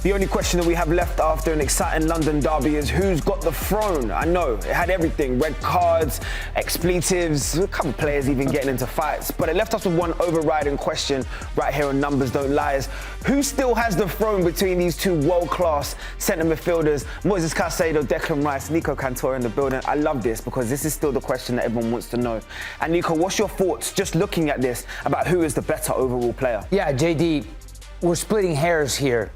The only question that we have left after an exciting London derby is who's got the throne. I know, it had everything. Red cards, expletives, a couple of players even getting into fights. But it left us with one overriding question right here on Numbers Don't Lie. Who still has the throne between these two world-class centre midfielders? Moises Caicedo, Declan Rice, Nico Cantor in the building. I love this because this is still the question that everyone wants to know. And Nico, what's your thoughts, just looking at this, about who is the better overall player? Yeah, JD, we're splitting hairs here.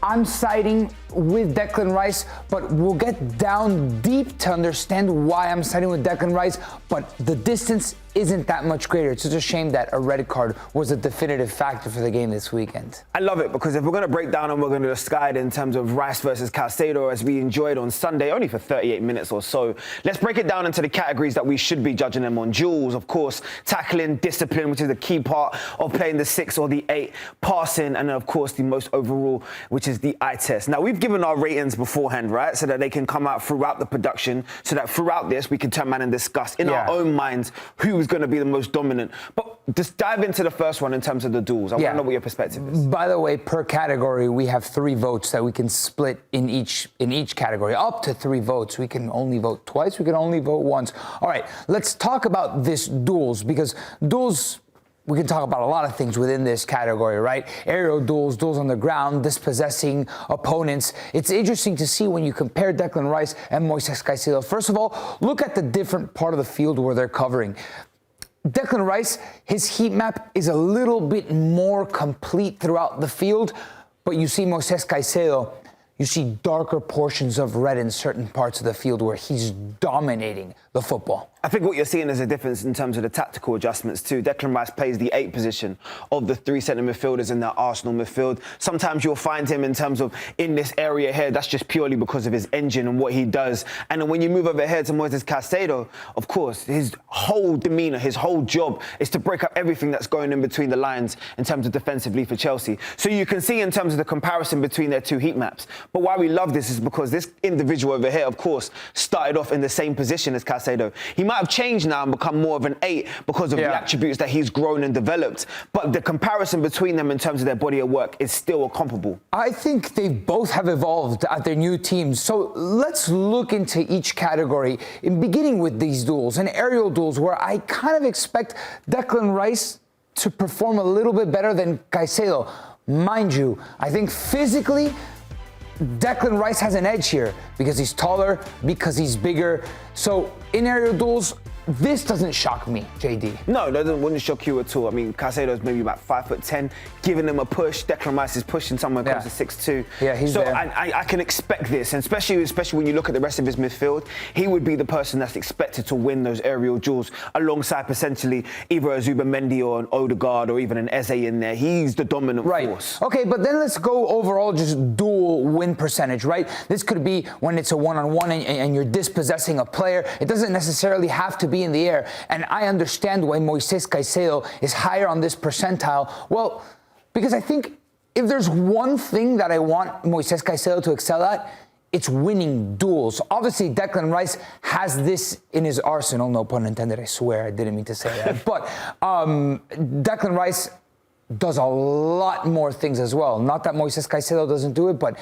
I'm siding with Declan Rice, but we'll get down deep to understand why I'm siding with Declan Rice, but the distance isn't that much greater. It's just a shame that a red card was a definitive factor for the game this weekend. I love it because if we're going to break down and we're going to discard in terms of Rice versus Caicedo as we enjoyed on Sunday, only for 38 minutes or so, let's break it down into the categories that we should be judging them on. Duels, of course, tackling, discipline, which is the key part of playing the 6 or the 8, passing, and of course the most overall, which is the eye test. Now, we've given our ratings beforehand, right, so that they can come out throughout the production, so that throughout this we can turn around and discuss in our own minds who is going to be the most dominant. But just dive into the first one in terms of the duels. I want to know what your perspective is. By the way, per category, we have 3 votes that we can split in each category. Up to 3 votes. We can only vote twice. We can only vote once. All right, let's talk about this duels, because duels, we can talk about a lot of things within this category, right? Aerial duels, duels on the ground, dispossessing opponents. It's interesting to see when you compare Declan Rice and Moises Caicedo. First of all, look at the different part of the field where they're covering. Declan Rice, his heat map is a little bit more complete throughout the field, but you see Moises Caicedo, you see darker portions of red in certain parts of the field where he's dominating the football. I think what you're seeing is a difference in terms of the tactical adjustments too. Declan Rice plays the 8 position of the 3 centre midfielders in that Arsenal midfield. Sometimes you'll find him in terms of in this area here, that's just purely because of his engine and what he does. And then when you move over here to Moises Caicedo, of course, his whole demeanour, his whole job is to break up everything that's going in between the lines in terms of defensively for Chelsea. So you can see in terms of the comparison between their 2 heat maps. But why we love this is because this individual over here, of course, started off in the same position as Caicedo. He might have changed now and become more of an 8 because of the attributes that he's grown and developed. But the comparison between them in terms of their body of work is still comparable. I think they both have evolved at their new teams. So let's look into each category, in beginning with these duels and aerial duels, where I kind of expect Declan Rice to perform a little bit better than Caicedo. Mind you, I think physically, Declan Rice has an edge here because he's taller, because he's bigger. So in aerial duels, this doesn't shock me, JD. No, that wouldn't shock you at all. I mean, Caicedo's maybe about 5'10", giving him a push. Declan Rice is pushing somewhere close to 6'2". Yeah, he's there. I can expect this, and especially when you look at the rest of his midfield, he would be the person that's expected to win those aerial duels alongside potentially either a Zubamendi or an Odegaard or even an Eze in there. He's the dominant force. Okay, but then let's go overall just dual win percentage, right? This could be when it's a one-on-one and you're dispossessing a player. It doesn't necessarily have to be in the air, and I understand why Moises Caicedo is higher on this percentile. Well, because I think if there's one thing that I want Moises Caicedo to excel at, it's winning duels. Obviously, Declan Rice has this in his arsenal, no pun intended, I swear, I didn't mean to say that. But Declan Rice does a lot more things as well. Not that Moises Caicedo doesn't do it, but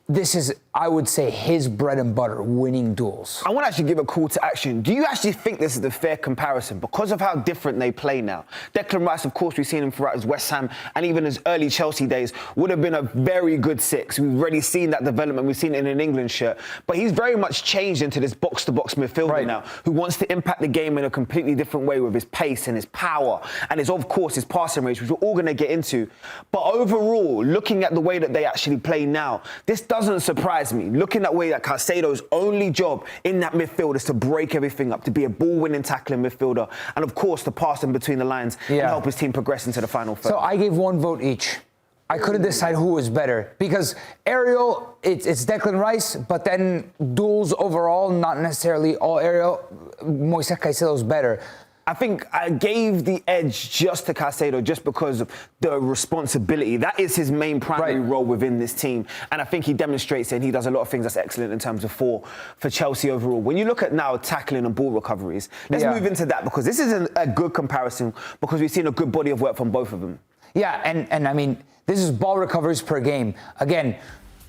this is, I would say, his bread and butter, winning duels. I want to actually give a call to action. Do you actually think this is a fair comparison because of how different they play now? Declan Rice, of course, we've seen him throughout his West Ham and even his early Chelsea days, would have been a very good 6. We've already seen that development. We've seen it in an England shirt. But he's very much changed into this box-to-box midfielder now, who wants to impact the game in a completely different way with his pace and his power and of course, his passing range, which we're all going to get into. But overall, looking at the way that they actually play now, this doesn't surprise me. Looking at the way that Caicedo's only job in that midfield is to break everything up, to be a ball-winning tackling midfielder, and of course to pass in between the lines and help his team progress into the final third. So I gave 1 vote each. I couldn't decide who was better because aerial, it's Declan Rice, but then duels overall, not necessarily all aerial, Moises Caicedo's better. I think I gave the edge just to Caicedo just because of the responsibility. That is his main primary role within this team. And I think he demonstrates it, and he does a lot of things that's excellent in terms of for Chelsea overall. When you look at now tackling and ball recoveries, let's move into that because this is a good comparison because we've seen a good body of work from both of them. Yeah, and I mean, This is ball recoveries per game. Again,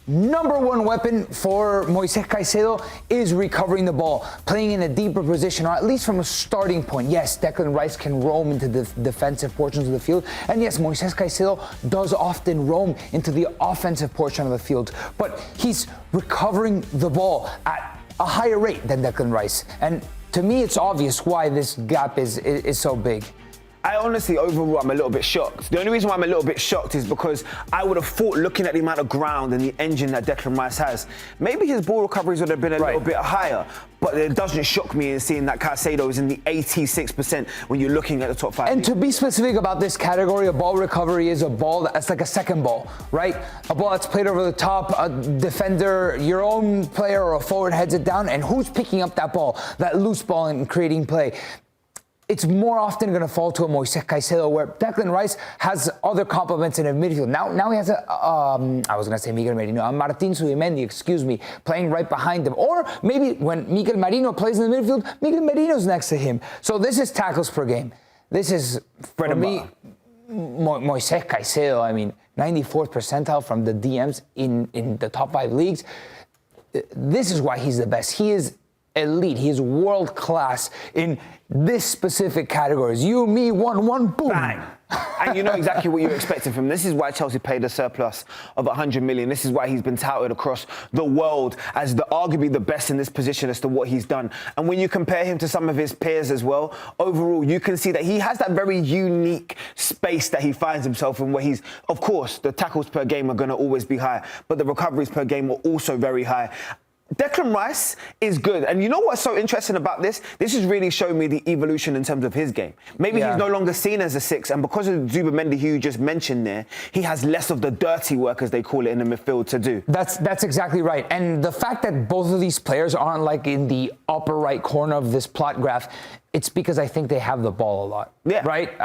number one weapon for Moises Caicedo is recovering the ball, playing in a deeper position, or at least from a starting point. Yes, Declan Rice can roam into the defensive portions of the field, and yes, Moises Caicedo does often roam into the offensive portion of the field, but he's recovering the ball at a higher rate than Declan Rice. And to me, it's obvious why this gap is so big. I honestly, overall, I'm a little bit shocked. The only reason why I'm a little bit shocked is because I would have thought, looking at the amount of ground and the engine that Declan Rice has, maybe his ball recoveries would have been a little bit higher. But it doesn't shock me in seeing that Caicedo is in the 86% when you're looking at the top 5. And to be specific about this category, a ball recovery is a ball that's like a second ball, right? A ball that's played over the top, a defender, your own player or a forward heads it down, and who's picking up that ball, that loose ball, and creating play? It's more often going to fall to a Moises Caicedo, where Declan Rice has other complements in the midfield. Now he has I was going to say Miguel Merino, Martin Zubimendi, excuse me, playing right behind him. Or maybe when Miguel Merino plays in the midfield, Miguel Merino's next to him. So this is tackles per game. This is, for me, Moises Caicedo, I mean, 94th percentile from the DMs in the top 5 leagues. This is why he's the best. He is elite. He is world class in this specific categories. You, me, 1-1, boom. Bang. And you know exactly what you're expecting from him. This is why Chelsea paid a surplus of 100 million. This is why he's been touted across the world as arguably the best in this position as to what he's done. And when you compare him to some of his peers as well, overall, you can see that he has that very unique space that he finds himself in, where he's, of course, the tackles per game are going to always be high, but the recoveries per game are also very high. Declan Rice is good. And you know what's so interesting about this? This is really showing me the evolution in terms of his game. Maybe he's no longer seen as a 6, and because of Zubimendi, who you just mentioned there, he has less of the dirty work, as they call it in the midfield, to do. That's exactly right. And the fact that both of these players aren't like in the upper right corner of this plot graph, it's because I think they have the ball a lot, right?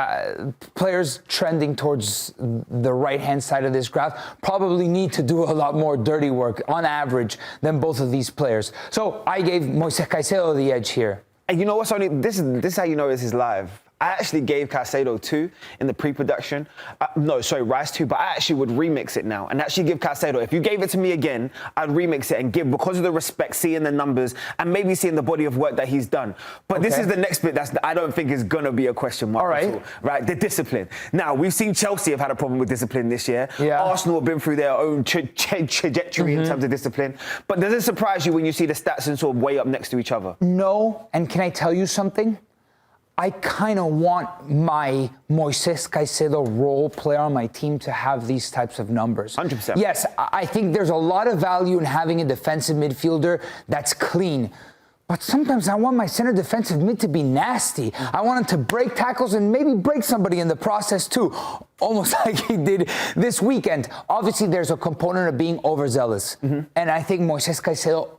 Players trending towards the right-hand side of this graph probably need to do a lot more dirty work on average than both of these players. So I gave Moises Caicedo the edge here. And you know what's only, this is how you know this is live. I actually gave Caicedo 2 in the pre-production. Rice 2, but I actually would remix it now and actually give Caicedo. If you gave it to me again, I'd remix it and give, because of the respect, seeing the numbers and maybe seeing the body of work that he's done. But this is the next bit I don't think is going to be a question mark at all. Right, the discipline. Now, we've seen Chelsea have had a problem with discipline this year. Arsenal have been through their own trajectory in terms of discipline. But does it surprise you when you see the stats and sort of way up next to each other? No, and can I tell you something? I kind of want my Moises Caicedo role player on my team to have these types of numbers. 100%. Yes, I think there's a lot of value in having a defensive midfielder that's clean. But sometimes I want my center defensive mid to be nasty. I want him to break tackles and maybe break somebody in the process too, almost like he did this weekend. Obviously, there's a component of being overzealous. And I think Moises Caicedo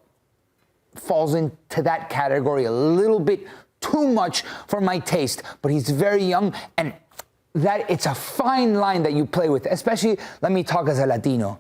falls into that category a little bit too much for my taste, but he's very young, and that it's a fine line that you play with, especially, let me talk as a Latino.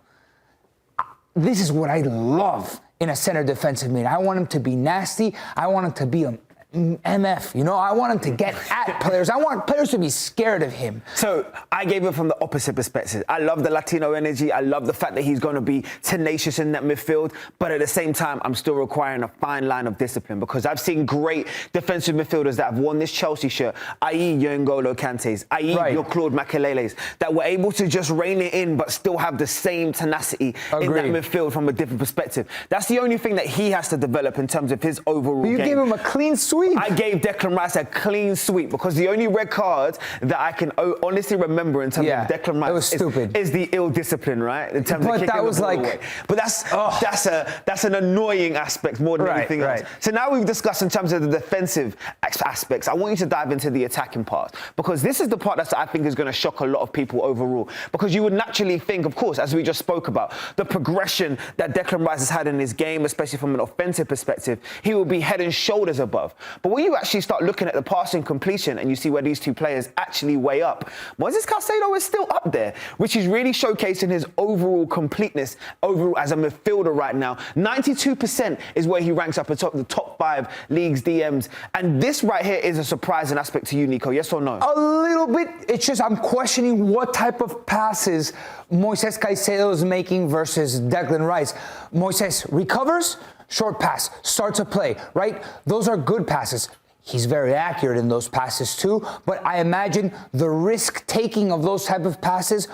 This is what I love in a center defensive mid. I want him to be nasty. I want him to be a MF, you know, I want him to get at players. I want players to be scared of him. So I gave it from the opposite perspective. I love the Latino energy. I love the fact that he's going to be tenacious in that midfield. But at the same time, I'm still requiring a fine line of discipline, because I've seen great defensive midfielders that have worn this Chelsea shirt, i.e. your N'Golo Kantes, i.e. your Claude Makeleles, that were able to just rein it in but still have the same tenacity in that midfield from a different perspective. That's the only thing that he has to develop in terms of his overall game. You gave him a clean sweep. I gave Declan Rice a clean sweep, because the only red card that I can honestly remember in terms of Declan Rice is the ill discipline, right? In terms of kicking the ball away. But that's an annoying aspect more than anything else. So now we've discussed in terms of the defensive aspects. I want you to dive into the attacking part, because this is the part that I think is going to shock a lot of people overall. Because you would naturally think, of course, as we just spoke about, the progression that Declan Rice has had in his game, especially from an offensive perspective, he will be head and shoulders above. But when you actually start looking at the passing completion and you see where these two players actually weigh up, Moises Caicedo is still up there, which is really showcasing his overall completeness overall as a midfielder right now. 92% is where he ranks up atop the top 5 leagues DMs. And this right here is a surprising aspect to you, Nico. Yes or no? A little bit. It's just I'm questioning what type of passes Moises Caicedo is making versus Declan Rice. Moises recovers, short pass, starts a play, right? Those are good passes. He's very accurate in those passes too, but I imagine the risk-taking of those type of passes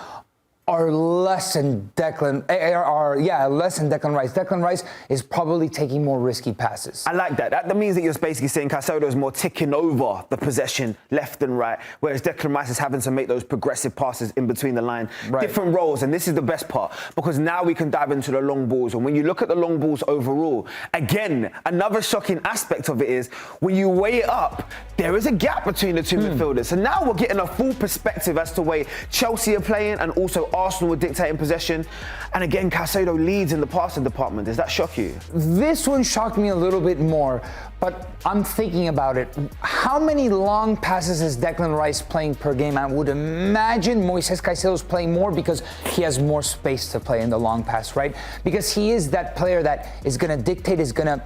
are less than Declan Rice. Declan Rice is probably taking more risky passes. I like that. That means that you're basically saying Caicedo is more ticking over the possession left and right, whereas Declan Rice is having to make those progressive passes in between the line. Right. Different roles, and this is the best part, because now we can dive into the long balls. And when you look at the long balls overall, again, another shocking aspect of it is when you weigh it up, there is a gap between the two midfielders. So now we're getting a full perspective as to the way Chelsea are playing and also Arsenal were dictating possession. And again, Caicedo leads in the passing department. Does that shock you? This one shocked me a little bit more, but I'm thinking about it. How many long passes is Declan Rice playing per game? I would imagine Moises Caicedo is playing more because he has more space to play in the long pass, right? Because he is that player that is going to dictate, is going to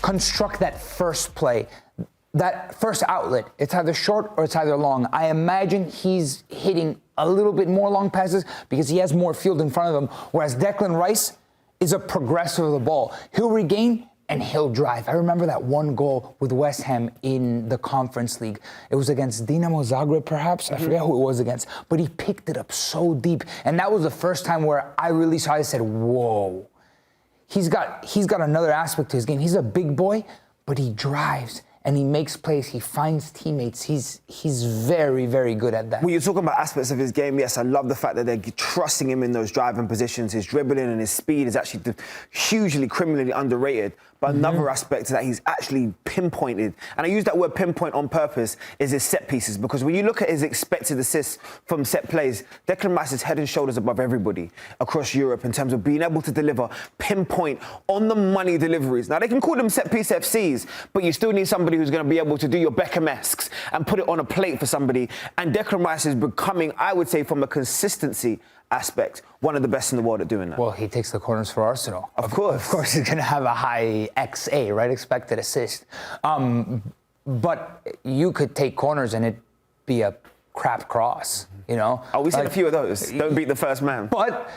construct that first play, that first outlet. It's either short or it's either long. I imagine he's hitting a little bit more long passes because he has more field in front of him, whereas Declan Rice is a progressor of the ball. He'll regain and he'll drive. I remember that one goal with West Ham in the Conference League. It was against Dinamo Zagreb, perhaps. I forget who it was against, but he picked it up so deep. And that was the first time where I really saw it. I said, whoa, he's got another aspect to his game. He's a big boy, but he drives and he makes plays, he finds teammates. He's very, very good at that. When you're talking about aspects of his game, yes, I love the fact that they're trusting him in those driving positions. His dribbling and his speed is actually hugely criminally underrated. But another aspect that he's actually pinpointed, and I use that word pinpoint on purpose, is his set pieces. Because when you look at his expected assists from set plays, Declan Rice is head and shoulders above everybody across Europe in terms of being able to deliver pinpoint on the money deliveries. Now, they can call them set piece FCs, but you still need somebody who's going to be able to do your Beckham-esques and put it on a plate for somebody. And Declan Rice is becoming, I would say, from a consistency aspect, one of the best in the world at doing that. Well, he takes the corners for Arsenal. Of course. Of course, he's going to have a high XA, right? Expected assist. But you could take corners and it'd be a crap cross, you know? Oh, we seen a few of those. Don't beat the first man. But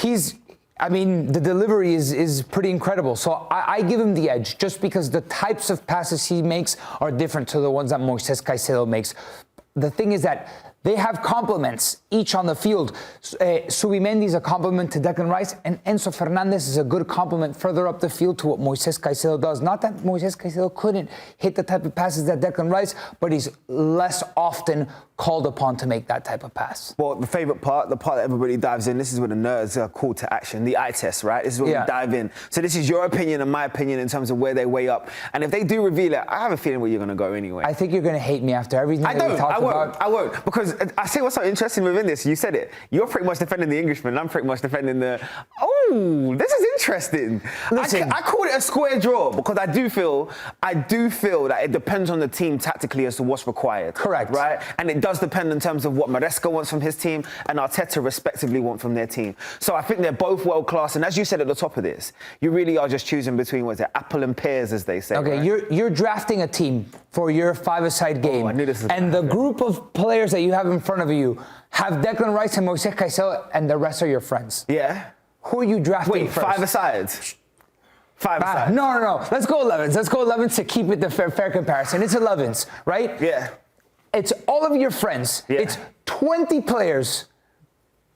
the delivery is pretty incredible. So I give him the edge just because the types of passes he makes are different to the ones that Moises Caicedo makes. The thing is that they have complements each on the field. Subimendi is a complement to Declan Rice, and Enzo Fernandez is a good complement further up the field to what Moises Caicedo does. Not that Moises Caicedo couldn't hit the type of passes that Declan Rice, but he's less often called upon to make that type of pass. Well, the favorite part, the part that everybody dives in, this is where the nerds are called to action, the eye test, right? This is where we dive in. So this is your opinion and my opinion in terms of where they weigh up. And if they do reveal it, I have a feeling where you're going to go anyway. I think you're going to hate me after everything that we talked about. I won't. Because I see what's so interesting within this. You said it. You're pretty much defending the Englishman. I'm pretty much defending the... Oh, this is interesting. Listen, I call it a square draw because I do feel that it depends on the team tactically as to what's required. Correct. Right? And it does depend in terms of what Maresca wants from his team and Arteta respectively want from their team. So I think they're both world class. And as you said at the top of this, you really are just choosing between, what's it, apple and pears, as they say. Okay, right? you're drafting a team for your five-a-side game. I knew this was and the group of players that you have in front of you have Declan Rice and Moises Caicedo, and the rest are your friends. Yeah. Who are you drafting first? Five-a-side. Five-a-side. No. Let's go 11s. Let's go 11s to keep it the fair comparison. It's 11s, right? Yeah. It's all of your friends. Yeah. It's 20 players.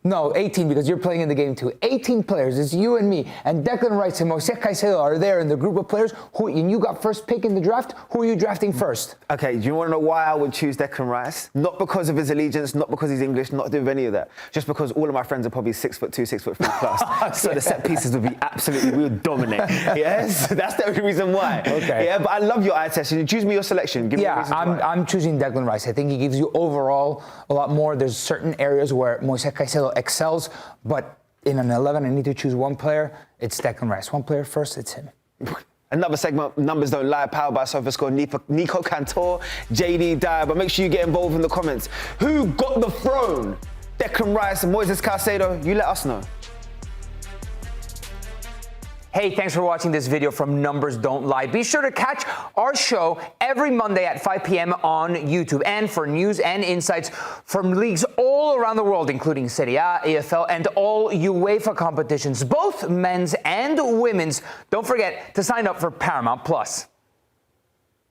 No, 18 because you're playing in the game too. 18 players. It's you and me. And Declan Rice and Moises Caicedo are there in the group of players. And you got first pick in the draft. Who are you drafting first? Okay, do you want to know why I would choose Declan Rice? Not because of his allegiance, not because he's English, not to do with any of that. Just because all of my friends are probably 6'2", 6'3" plus. So the set pieces would be absolutely, we would dominate. Yes, that's the only reason why. Okay. Yeah, but I love your eye test. You choose me your selection. Give me a reason why. I'm choosing Declan Rice. I think he gives you overall a lot more. There's certain areas where Moises Caicedo excels, but in an 11, I need to choose one player. It's Declan Rice. One player first, it's him. Another segment, Numbers Don't Lie, powered by Sofascore, Nico Cantor, JayDee Dyer. But make sure you get involved in the comments. Who got the throne? Declan Rice and Moises Caicedo? You let us know. Hey, thanks for watching this video from Numbers Don't Lie. Be sure to catch our show every Monday at 5 p.m. on YouTube. And for news and insights from leagues all around the world, including Serie A, EFL, and all UEFA competitions, both men's and women's, don't forget to sign up for Paramount+.